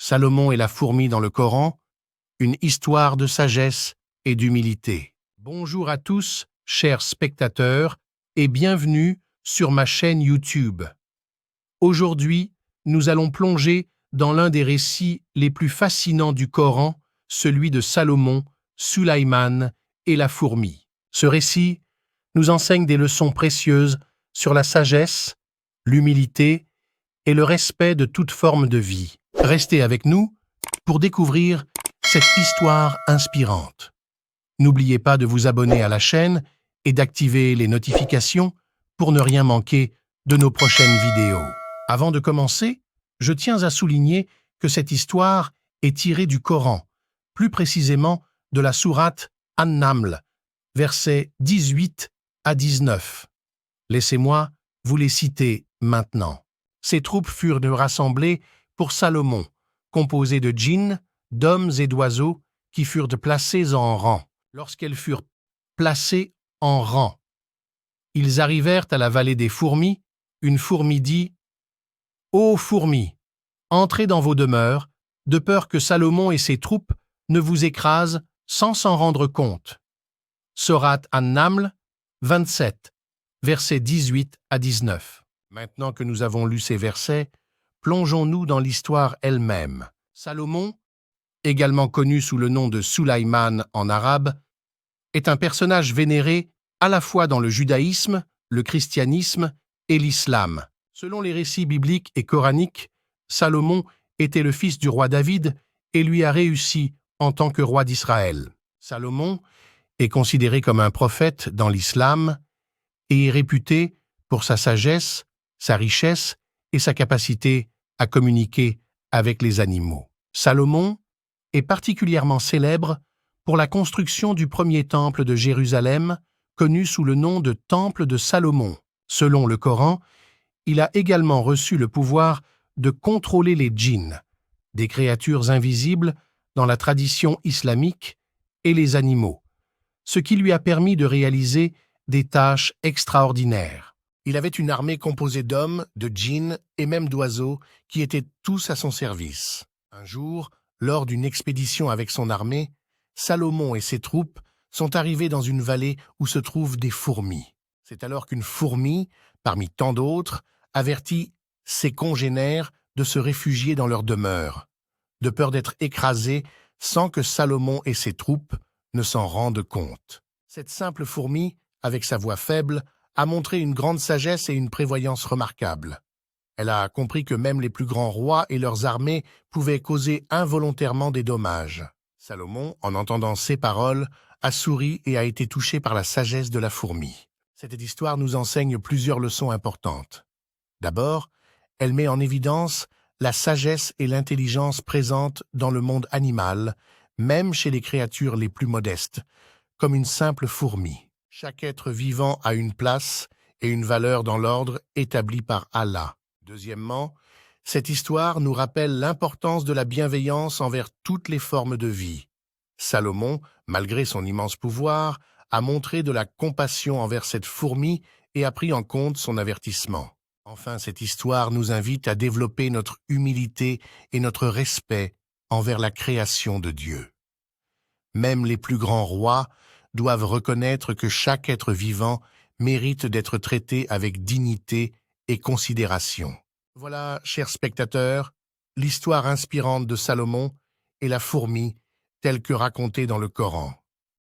Salomon et la fourmi dans le Coran, une histoire de sagesse et d'humilité. Bonjour à tous, chers spectateurs, et bienvenue sur ma chaîne YouTube. Aujourd'hui, nous allons plonger dans l'un des récits les plus fascinants du Coran, celui de Salomon, Sulaïman et la fourmi. Ce récit nous enseigne des leçons précieuses sur la sagesse, l'humilité et le respect de toute forme de vie. Restez avec nous pour découvrir cette histoire inspirante. N'oubliez pas de vous abonner à la chaîne et d'activer les notifications pour ne rien manquer de nos prochaines vidéos. Avant de commencer, je tiens à souligner que cette histoire est tirée du Coran, plus précisément de la sourate An-Naml, versets 18 à 19. Laissez-moi vous les citer maintenant. Ces troupes furent rassemblées pour Salomon, composées de djinns, d'hommes et d'oiseaux qui furent placés en rang. Lorsqu'elles furent placées en rang, ils arrivèrent à la vallée des fourmis. Une fourmi dit « Ô fourmis, entrez dans vos demeures, de peur que Salomon et ses troupes ne vous écrasent sans s'en rendre compte. » Sourate An-Naml 27, versets 18 à 19. Maintenant que nous avons lu ces versets, plongeons-nous dans l'histoire elle-même. Salomon, également connu sous le nom de Sulaïman en arabe, est un personnage vénéré à la fois dans le judaïsme, le christianisme et l'islam. Selon les récits bibliques et coraniques, Salomon était le fils du roi David et lui a réussi en tant que roi d'Israël. Salomon est considéré comme un prophète dans l'islam et est réputé pour sa sagesse, sa richesse et sa capacité à communiquer avec les animaux. Salomon est particulièrement célèbre pour la construction du premier temple de Jérusalem, connu sous le nom de Temple de Salomon. Selon le Coran, il a également reçu le pouvoir de contrôler les djinns, des créatures invisibles dans la tradition islamique, et les animaux, ce qui lui a permis de réaliser des tâches extraordinaires. Il avait une armée composée d'hommes, de djinns et même d'oiseaux qui étaient tous à son service. Un jour, lors d'une expédition avec son armée, Salomon et ses troupes sont arrivés dans une vallée où se trouvent des fourmis. C'est alors qu'une fourmi, parmi tant d'autres, avertit ses congénères de se réfugier dans leur demeure, de peur d'être écrasés sans que Salomon et ses troupes ne s'en rendent compte. Cette simple fourmi, avec sa voix faible, a montré une grande sagesse et une prévoyance remarquables. Elle a compris que même les plus grands rois et leurs armées pouvaient causer involontairement des dommages. Salomon, en entendant ces paroles, a souri et a été touché par la sagesse de la fourmi. Cette histoire nous enseigne plusieurs leçons importantes. D'abord, elle met en évidence la sagesse et l'intelligence présentes dans le monde animal, même chez les créatures les plus modestes, comme une simple fourmi. Chaque être vivant a une place et une valeur dans l'ordre établi par Allah. Deuxièmement, cette histoire nous rappelle l'importance de la bienveillance envers toutes les formes de vie. Salomon, malgré son immense pouvoir, a montré de la compassion envers cette fourmi et a pris en compte son avertissement. Enfin, cette histoire nous invite à développer notre humilité et notre respect envers la création de Dieu. Même les plus grands rois doivent reconnaître que chaque être vivant mérite d'être traité avec dignité et considération. Voilà, chers spectateurs, l'histoire inspirante de Salomon et la fourmi telle que racontée dans le Coran.